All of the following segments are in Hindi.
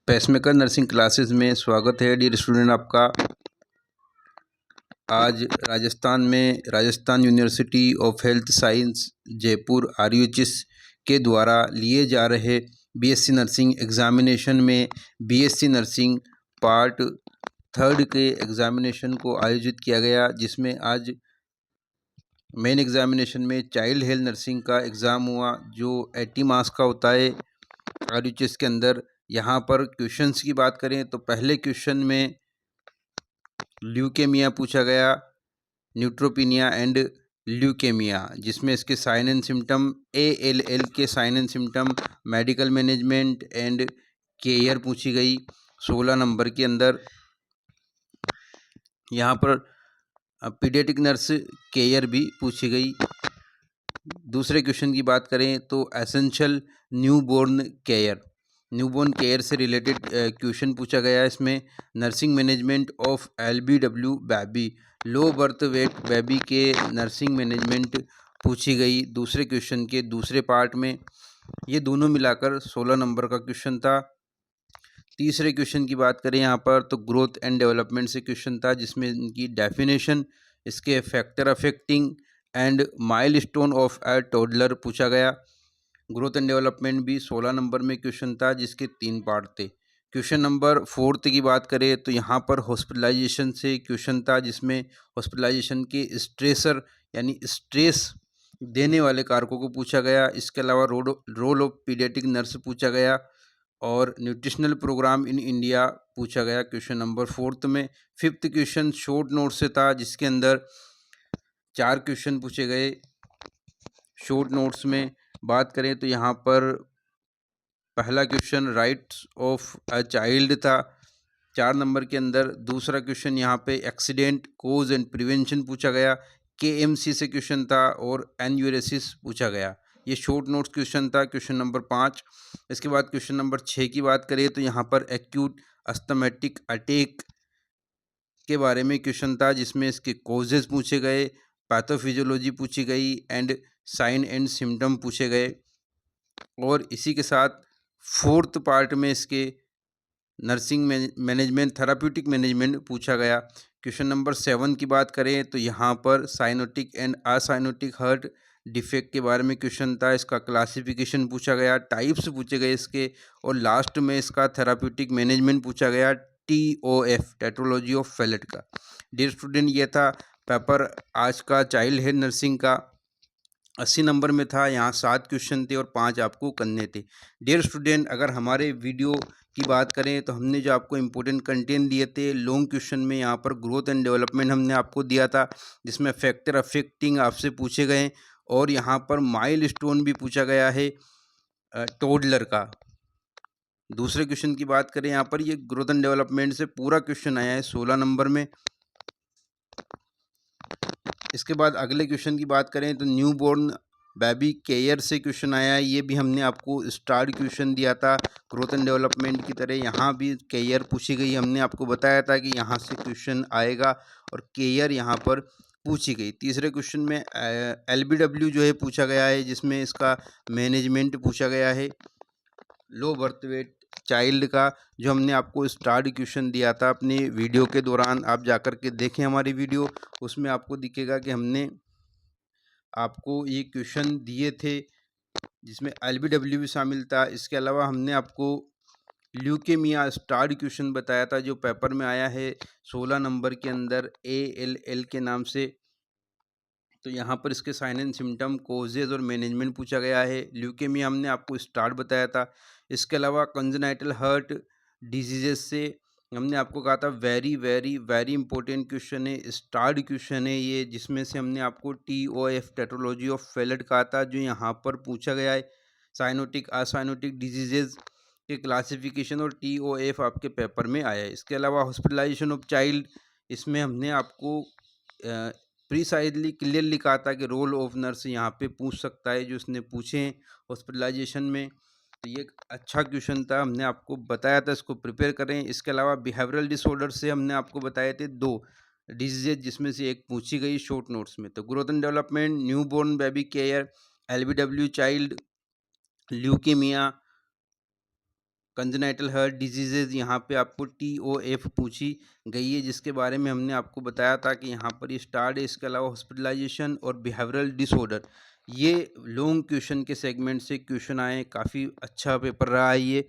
पेसमेकर नर्सिंग क्लासेस में स्वागत है डियर स्टूडेंट आपका। आज Rajasthan university of health science Jaipur RUHS के द्वारा लिए जा रहे BSc नर्सिंग एग्ज़ामिनेशन में BSc नर्सिंग पार्ट 3 के एग्ज़ामिनेशन को आयोजित किया गया, जिसमें आज मेन एग्ज़ामिनेशन में चाइल्ड हेल्थ नर्सिंग का एग्ज़ाम हुआ जो 80 मार्क्स का होता है RUHS के अंदर। यहाँ पर क्वेश्चंस की बात करें तो पहले क्वेश्चन में ल्यूकेमिया पूछा गया, न्यूट्रोपिनिया एंड ल्यूकेमिया, जिसमें इसके साइन एंड सिम्टम, ALL के sign and symptom, medical management and care पूछी गई 16 नंबर के अंदर। यहाँ पर पीडियाट्रिक नर्स केयर भी पूछी गई। दूसरे क्वेश्चन की बात करें तो एसेंशियल न्यूबॉर्न केयर से रिलेटेड क्वेश्चन पूछा गया। इसमें nursing management of LBW baby, low birth weight baby के नर्सिंग मैनेजमेंट पूछी गई दूसरे क्वेश्चन के दूसरे पार्ट में। ये दोनों मिलाकर 16 नंबर का क्वेश्चन था। तीसरे क्वेश्चन की बात करें यहाँ पर तो ग्रोथ एंड डेवलपमेंट से क्वेश्चन था, जिसमें इनकी डेफिनेशन, इसके factor affecting and milestone of a toddler पूछा गया। ग्रोथ एंड डेवलपमेंट भी 16 नंबर में क्वेश्चन था, जिसके 3 पार्ट थे। क्वेश्चन नंबर 4 की बात करें तो यहाँ पर हॉस्पिटलाइजेशन से क्वेश्चन था, जिसमें हॉस्पिटलाइजेशन के स्ट्रेसर यानी स्ट्रेस देने वाले कारकों को पूछा गया। इसके अलावा रोल ऑफ पीडियाट्रिक नर्स पूछा गया और न्यूट्रिशनल प्रोग्राम इन इंडिया पूछा गया क्वेश्चन नंबर 4 में। 5th क्वेश्चन शॉर्ट नोट से था, जिसके अंदर 4 क्वेश्चन पूछे गए। शॉर्ट नोट्स में बात करें तो यहाँ पर पहला question rights of a child था 4 नंबर के अंदर। दूसरा क्वेश्चन यहाँ पे एक्सीडेंट कोज एंड प्रिवेंशन पूछा गया, KMC से क्वेश्चन था और एन्यूरेसिस पूछा गया। ये शॉर्ट नोट्स क्वेश्चन था, क्वेश्चन नंबर 5। इसके बाद क्वेश्चन नंबर 6 की बात करें तो यहाँ पर एक्यूट अस्थमैटिक अटैक के बारे में क्वेश्चन था, जिसमें इसके कोजेज पूछे गए, पैथोफिजियोलॉजी पूछी गई एंड साइन एंड सिम्टम पूछे गए। और इसी के साथ 4th पार्ट में इसके नर्सिंग मैनेजमेंट, थेराप्यूटिक मैनेजमेंट पूछा गया। क्वेश्चन नंबर 7 की बात करें तो यहाँ पर cyanotic and acyanotic heart defect के बारे में क्वेश्चन था। इसका क्लासिफिकेशन पूछा गया, टाइप्स पूछे गए इसके, और लास्ट में इसका थेराप्यूटिक मैनेजमेंट पूछा गया, TOF टेट्रोलॉजी ऑफ फैलेट का। डियर स्टूडेंट, ये था पेपर आज का चाइल्ड हेल्थ नर्सिंग का। 80 नंबर में था। यहाँ 7 क्वेश्चन थे और 5 आपको करने थे। डियर स्टूडेंट, अगर हमारे वीडियो की बात करें तो हमने जो आपको इम्पोर्टेंट कंटेंट दिए थे, लॉन्ग क्वेश्चन में यहाँ पर ग्रोथ एंड डेवलपमेंट हमने आपको दिया था, जिसमें फैक्टर अफेक्टिंग आपसे पूछे गए, और यहाँ पर माइलस्टोन भी पूछा गया है टोडलर का। दूसरे क्वेश्चन की बात करें, यहाँ पर ये ग्रोथ एंड डेवलपमेंट से पूरा क्वेश्चन आया है 16 नंबर में। इसके बाद अगले क्वेश्चन की बात करें तो न्यूबॉर्न बेबी केयर से क्वेश्चन आया है। ये भी हमने आपको स्टार्ट क्वेश्चन दिया था ग्रोथ एंड डेवलपमेंट की तरह। यहाँ भी केयर पूछी गई, हमने आपको बताया था कि यहाँ से क्वेश्चन आएगा और केयर यहाँ पर पूछी गई। तीसरे क्वेश्चन में LBW जो है पूछा गया है, जिसमें इसका मैनेजमेंट पूछा गया है, लो बर्थ वेट चाइल्ड का, जो हमने आपको स्टार्ट क्वेश्चन दिया था अपने वीडियो के दौरान। आप जाकर के देखें हमारी वीडियो, उसमें आपको दिखेगा कि हमने आपको ये क्वेश्चन दिए थे, जिसमें LBW भी शामिल था। इसके अलावा हमने आपको ल्यूकेमिया स्टार्ट क्वेश्चन बताया था, जो पेपर में आया है 16 नंबर के अंदर ALL के नाम से। तो यहाँ पर इसके साइन एंड सिम्टम, कोजेज और मैनेजमेंट पूछा गया है। ल्यूकेमिया हमने आपको स्टार्ट बताया था। इसके अलावा कंजेनाइटल हार्ट डिजीजेस से हमने आपको कहा था very very very important question है, स्टार्ट क्वेश्चन है ये, जिसमें से हमने आपको TOF टेट्रोलॉजी ऑफ फैलेट कहा था, जो यहाँ पर पूछा गया है। साइनोटिक असाइनोटिक डिजीजेज के क्लासिफिकेशन और TOF आपके पेपर में आया है। इसके अलावा हॉस्पिटलाइजेशन ऑफ चाइल्ड, इसमें हमने आपको प्रीसाइजली क्लियरली कहा था कि रोल ऑफ नर्स यहाँ पे पूछ सकता है, जो उसने पूछे हैं हॉस्पिटलाइजेशन में। तो ये एक अच्छा क्वेश्चन था, हमने आपको बताया था इसको प्रिपेयर करें। इसके अलावा बिहेवियरल डिसऑर्डर से हमने आपको बताए थे 2 डिजीजेज, जिसमें से एक पूछी गई शॉर्ट नोट्स में। तो growth and development, newborn baby care, LBW child, leukaemia congenital heart diseases यहाँ पे आपको TOF पूछी गई है, जिसके बारे में हमने आपको बताया था कि यहाँ पर ये स्टार्ट है। इसके अलावा हॉस्पिटलाइजेशन और बिहेवियरल डिसऑर्डर, ये लॉन्ग क्वेश्चन के सेगमेंट से क्वेश्चन आए, काफ़ी अच्छा पेपर रहा है ये।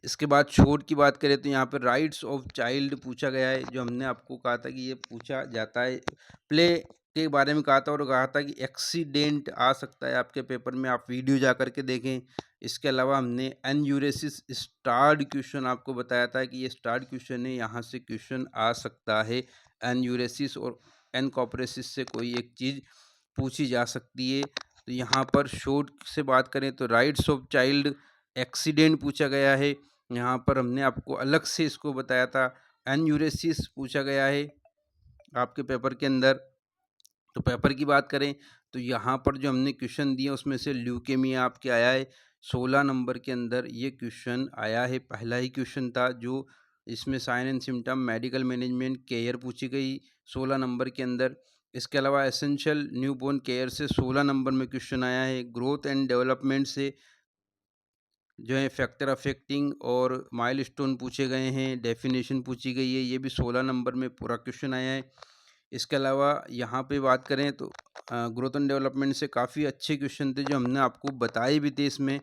इसके बाद शॉर्ट की बात करें तो यहाँ पर राइट्स ऑफ चाइल्ड पूछा गया है, जो हमने आपको कहा था कि ये पूछा जाता है। प्ले के बारे में कहा था और कहा था कि एक्सीडेंट आ सकता है आपके पेपर में, आप वीडियो जा कर के देखें। इसके अलावा हमने एन्यूरेसिस स्टार्ड क्वेश्चन आपको बताया था कि ये स्टार्ड क्वेश्चन है, यहाँ से क्वेश्चन आ सकता है। एन्यूरेसिस और एनकॉपरेसिस से कोई एक चीज़ पूछी जा सकती है। तो यहाँ पर शॉर्ट से बात करें तो राइट्स ऑफ चाइल्ड एक्सीडेंट पूछा गया है, यहाँ पर हमने आपको अलग से इसको बताया था। एन्यूरेसिस पूछा गया है आपके पेपर के अंदर। तो पेपर की बात करें तो यहाँ पर जो हमने क्वेश्चन दिए उसमें से ल्यूकेमिया आपके आया है 16 नंबर के अंदर ये क्वेश्चन आया है। पहला ही क्वेश्चन था जो इसमें sign and symptom medical management care पूछी गई 16 नंबर के अंदर। इसके अलावा एसेंशियल न्यूबॉर्न केयर से 16 नंबर में क्वेश्चन आया है। ग्रोथ एंड डेवलपमेंट से जो है फैक्टर अफेक्टिंग और माइलस्टोन पूछे गए हैं, डेफिनेशन पूछी गई है, ये भी 16 नंबर में पूरा क्वेश्चन आया है। इसके अलावा यहाँ पे बात करें तो ग्रोथ एंड डेवलपमेंट से काफ़ी अच्छे क्वेश्चन थे जो हमने आपको बताए भी थे। इसमें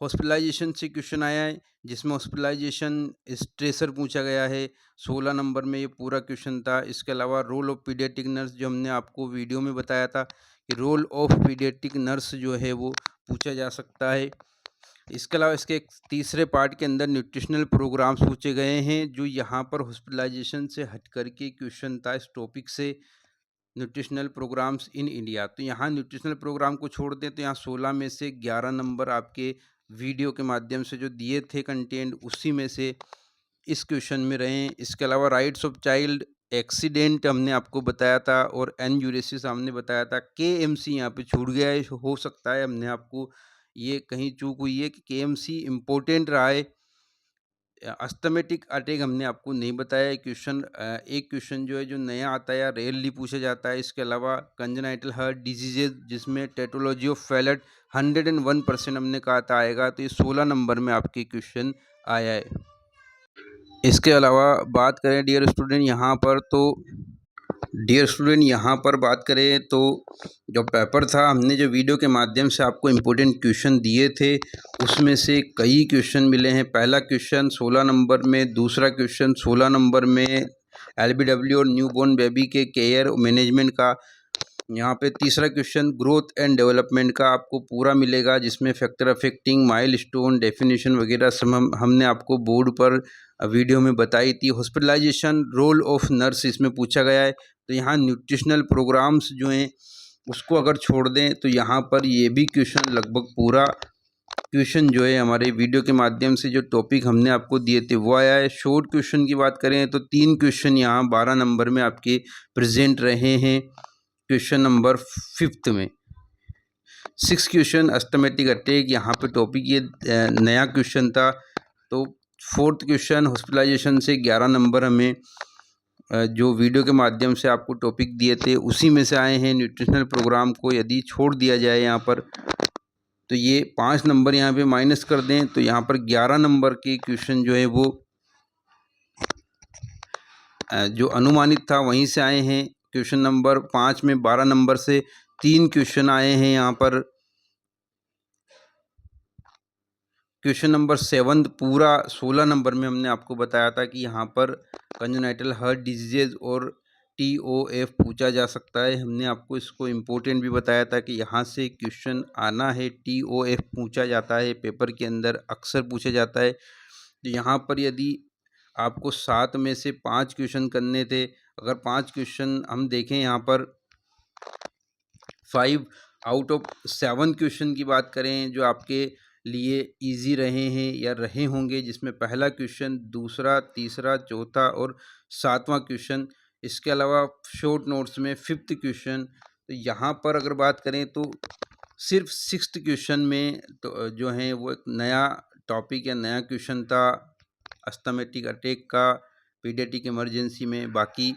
हॉस्पिटलाइजेशन से क्वेश्चन आया है, जिसमें हॉस्पिटलाइजेशन स्ट्रेसर पूछा गया है 16 नंबर में, ये पूरा क्वेश्चन था। इसके अलावा रोल ऑफ पीडियाट्रिक नर्स, जो हमने आपको वीडियो में बताया था कि रोल ऑफ पीडियाट्रिक नर्स जो है वो पूछा जा सकता है। इसके अलावा इसके एक तीसरे पार्ट के अंदर न्यूट्रिशनल प्रोग्राम्स पूछे गए हैं, जो यहाँ पर हॉस्पिटलाइजेशन से हट करके क्वेश्चन था इस टॉपिक से, न्यूट्रिशनल प्रोग्राम्स इन इंडिया। तो यहाँ न्यूट्रिशनल प्रोग्राम को छोड़ दें तो यहाँ 16 में से 11 नंबर आपके वीडियो के माध्यम से जो दिए थे कंटेंट, उसी में से इस क्वेश्चन में रहे। इसके अलावा राइट्स ऑफ चाइल्ड एक्सीडेंट हमने आपको बताया था और एन्यूरेसिस हमने बताया था। KMC यहाँ पे छूट गया है, हो सकता है हमने आपको ये कहीं चूक हुई है कि KMC इम्पोर्टेंट रहा है। अस्थमेटिक अटैक हमने आपको नहीं बताया क्वेश्चन, एक क्वेश्चन जो है जो नया आता है या रेयरली पूछा जाता है। इसके अलावा कंजेनाइटल हार्ट डिजीजेज, जिसमें टेटोलॉजी ऑफ फैलेट 101% हमने कहा था आएगा, तो ये 16 नंबर में आपके क्वेश्चन आया है। इसके अलावा बात करें डियर स्टूडेंट यहाँ पर बात करें तो जो पेपर था, हमने जो वीडियो के माध्यम से आपको इम्पोर्टेंट क्वेश्चन दिए थे उसमें से कई क्वेश्चन मिले हैं। पहला क्वेश्चन 16 नंबर में, दूसरा क्वेश्चन 16 नंबर में LBW और न्यूबॉर्न बेबी के केयर मैनेजमेंट का, यहाँ पे तीसरा क्वेश्चन ग्रोथ एंड डेवलपमेंट का आपको पूरा मिलेगा, जिसमें फैक्टर अफेक्टिंग, माइलस्टोन, डेफिनेशन वगैरह सब हमने आपको बोर्ड पर वीडियो में बताई थी। हॉस्पिटलाइजेशन, रोल ऑफ नर्स इसमें पूछा गया है। तो यहाँ न्यूट्रिशनल प्रोग्राम्स जो हैं उसको अगर छोड़ दें तो यहाँ पर ये भी क्वेश्चन लगभग पूरा क्वेश्चन जो है हमारे वीडियो के माध्यम से जो टॉपिक हमने आपको दिए थे वो आया है। शॉर्ट क्वेश्चन की बात करें तो 3 क्वेश्चन यहाँ 12 नंबर में आपके प्रेजेंट रहे हैं। क्वेश्चन नंबर 5 में 6 क्वेश्चन अस्थमेटिक अटैक, यहाँ पे टॉपिक ये नया क्वेश्चन था। तो 4th क्वेश्चन हॉस्पिटलाइजेशन से 11 नंबर हमें जो वीडियो के माध्यम से आपको टॉपिक दिए थे उसी में से आए हैं। न्यूट्रिशनल प्रोग्राम को यदि छोड़ दिया जाए यहाँ पर तो ये 5 नंबर यहाँ पे माइनस कर दें तो यहाँ पर 11 नंबर के क्वेश्चन जो है वो जो अनुमानित था वहीं से आए हैं। क्वेश्चन नंबर 5 में 12 नंबर से 3 क्वेश्चन आए हैं। यहाँ पर क्वेश्चन नंबर 7 पूरा 16 नंबर में हमने आपको बताया था कि यहाँ पर कंजेनाइटल हार्ट डिजीजेज और TOF पूछा जा सकता है। हमने आपको इसको इम्पोर्टेंट भी बताया था कि यहाँ से क्वेश्चन आना है, TOF पूछा जाता है पेपर के अंदर, अक्सर पूछा जाता है। तो यहाँ पर यदि आपको 7 में से 5 क्वेश्चन करने थे, अगर 5 क्वेश्चन हम देखें यहाँ पर 5 आउट ऑफ 7 क्वेश्चन की बात करें जो आपके लिए इजी रहे हैं या रहे होंगे, जिसमें पहला क्वेश्चन, दूसरा, तीसरा, चौथा और 7वां क्वेश्चन। इसके अलावा शॉर्ट नोट्स में 5th क्वेश्चन। तो यहाँ पर अगर बात करें तो सिर्फ 6th क्वेश्चन में तो जो है वो एक नया टॉपिक या नया क्वेश्चन था अस्थमेटिक अटैक का पीडियाट्रिक इमरजेंसी में। बाकी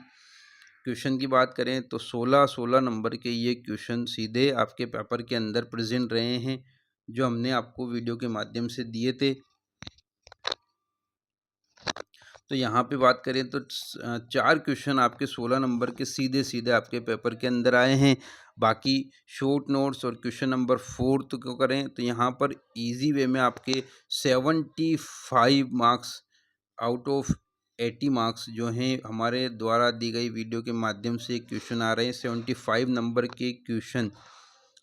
क्वेश्चन की बात करें तो 16 नंबर के ये क्वेश्चन सीधे आपके पेपर के अंदर प्रेजेंट रहे हैं जो हमने आपको वीडियो के माध्यम से दिए थे। तो यहाँ पे बात करें तो 4 क्वेश्चन आपके 16 नंबर के सीधे-सीधे आपके पेपर के अंदर आए हैं। बाकी शॉर्ट नोट्स और क्वेश्चन नंबर 4th को करें तो यहाँ पर ईज़ी वे में आपके 75 मार्क्स आउट ऑफ 80 मार्क्स जो हैं हमारे द्वारा दी गई वीडियो के माध्यम से क्वेश्चन आ रहे हैं। 75 नंबर के क्वेश्चन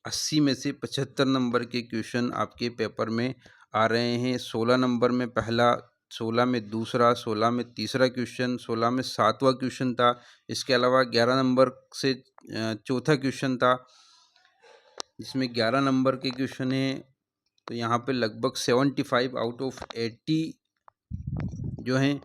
80 में से 75 नंबर के क्वेश्चन आपके पेपर में आ रहे हैं। 16 नंबर में पहला, 16 में दूसरा, 16 में तीसरा क्वेश्चन, 16 में 7वां क्वेश्चन था। इसके अलावा 11 नंबर से चौथा क्वेश्चन था, जिसमें 11 नंबर के क्वेश्चन हैं। तो यहाँ पे लगभग 75 आउट ऑफ 80 जो हैं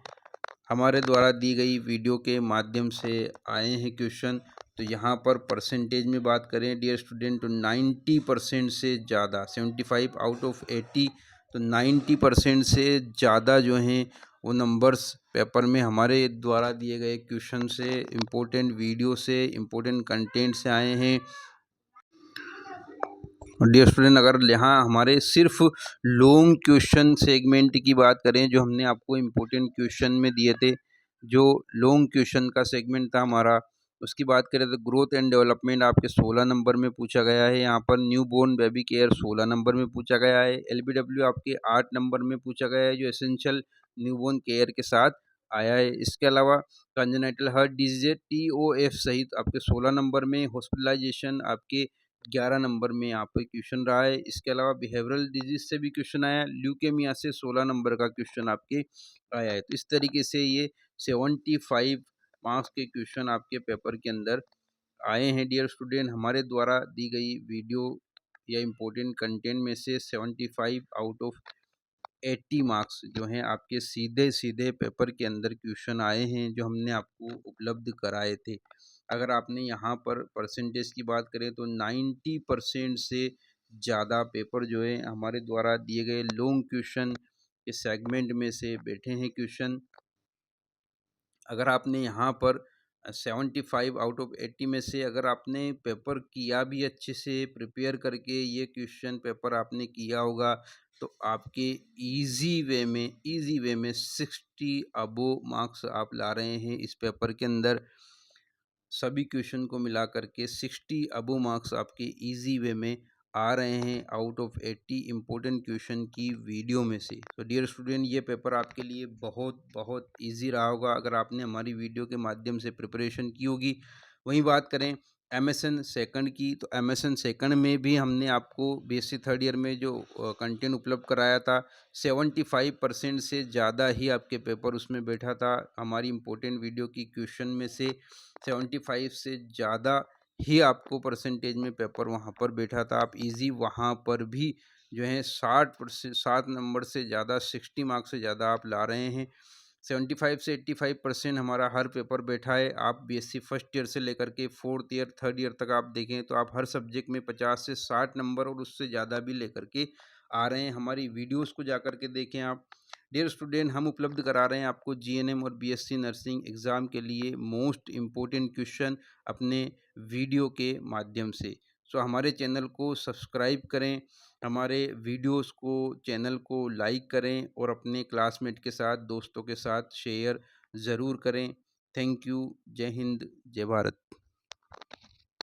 हमारे द्वारा दी गई वीडियो के माध्यम से आए हैं क्वेश्चन। तो यहाँ पर परसेंटेज में बात करें डियर स्टूडेंट तो 90% से ज़्यादा, 75 आउट ऑफ 80 तो 90% से ज़्यादा जो हैं वो नंबर्स पेपर में हमारे द्वारा दिए गए क्वेश्चन से, इम्पोर्टेंट वीडियो से, इम्पोर्टेंट कंटेंट से आए हैं। डियर स्टूडेंट, अगर यहाँ हमारे सिर्फ लॉन्ग क्वेश्चन सेगमेंट की बात करें, जो हमने आपको इम्पोर्टेंट क्वेश्चन में दिए थे, जो लॉन्ग क्वेश्चन का सेगमेंट था हमारा, उसकी बात करें तो ग्रोथ एंड डेवलपमेंट आपके 16 नंबर में पूछा गया है। यहाँ पर new born baby care 16 number में पूछा गया है। एलबीडब्ल्यू आपके 8 नंबर में पूछा गया है, जो एसेंशियल न्यू बोर्न केयर के साथ आया है। इसके अलावा कंजेनाइटल हार्ट डिजीज TOF सहित आपके 16 नंबर में, हॉस्पिटलाइजेशन आपके 11 नंबर में यहाँ पे क्वेश्चन रहा है। इसके अलावा बिहेवियरल डिजीज से भी क्वेश्चन आया, ल्यूकेमिया से 16 नंबर का क्वेश्चन आपके आया है। तो इस तरीके से ये 75 मार्क्स के क्वेश्चन आपके पेपर के अंदर आए हैं। डियर स्टूडेंट, हमारे द्वारा दी गई वीडियो या इम्पोर्टेंट कंटेंट में से 75 आउट ऑफ 80 मार्क्स जो हैं आपके सीधे-सीधे पेपर के अंदर क्वेश्चन आए हैं, जो हमने आपको उपलब्ध कराए थे। अगर आपने यहाँ पर परसेंटेज की बात करें तो 90% से ज़्यादा पेपर जो है हमारे द्वारा दिए गए लॉन्ग क्वेश्चन के सेगमेंट में से बैठे हैं क्वेश्चन। अगर आपने यहाँ पर 75 आउट ऑफ 80 में से अगर आपने पेपर किया भी अच्छे से प्रिपेयर करके, ये क्वेश्चन पेपर आपने किया होगा, तो आपके इजी वे में 60 अबो मार्क्स आप ला रहे हैं इस पेपर के अंदर। सभी क्वेश्चन को मिला करके 60 अबो मार्क्स आपके इजी वे में आ रहे हैं आउट ऑफ 80 इम्पोर्टेंट क्वेश्चन की वीडियो में से। तो डियर स्टूडेंट, ये पेपर आपके लिए बहुत बहुत इजी रहा होगा अगर आपने हमारी वीडियो के माध्यम से प्रिपरेशन की होगी। वहीं बात करें एमएसएन सेकंड की, तो एमएसएन सेकंड में भी हमने आपको बीएससी थर्ड ईयर में जो कंटेंट उपलब्ध कराया था, 75% से ज़्यादा ही आपके पेपर उसमें बैठा था। हमारी इम्पोर्टेंट वीडियो की क्वेश्चन में से 75 से ज़्यादा ही आपको परसेंटेज में पेपर वहाँ पर बैठा था। आप इजी वहाँ पर भी जो है 60 नंबर से ज़्यादा, 60 मार्क्स से ज़्यादा आप ला रहे हैं। 75 से 85% हमारा हर पेपर बैठा है। आप बीएससी फर्स्ट ईयर से लेकर के फोर्थ ईयर, थर्ड ईयर तक आप देखें तो आप हर सब्जेक्ट में 50 से 60 नंबर और उससे ज़्यादा भी लेकर के आ रहे हैं। हमारी वीडियोस को जाकर के देखें आप। डियर स्टूडेंट, हम उपलब्ध करा रहे हैं आपको जीएनएम और बीएससी नर्सिंग एग्ज़ाम के लिए मोस्ट इम्पोर्टेंट क्वेश्चन अपने वीडियो के माध्यम से। सो हमारे चैनल को सब्सक्राइब करें, हमारे वीडियोस को, चैनल को लाइक करें और अपने क्लासमेट के साथ, दोस्तों के साथ शेयर ज़रूर करें। Thank you. जय हिंद, जय भारत।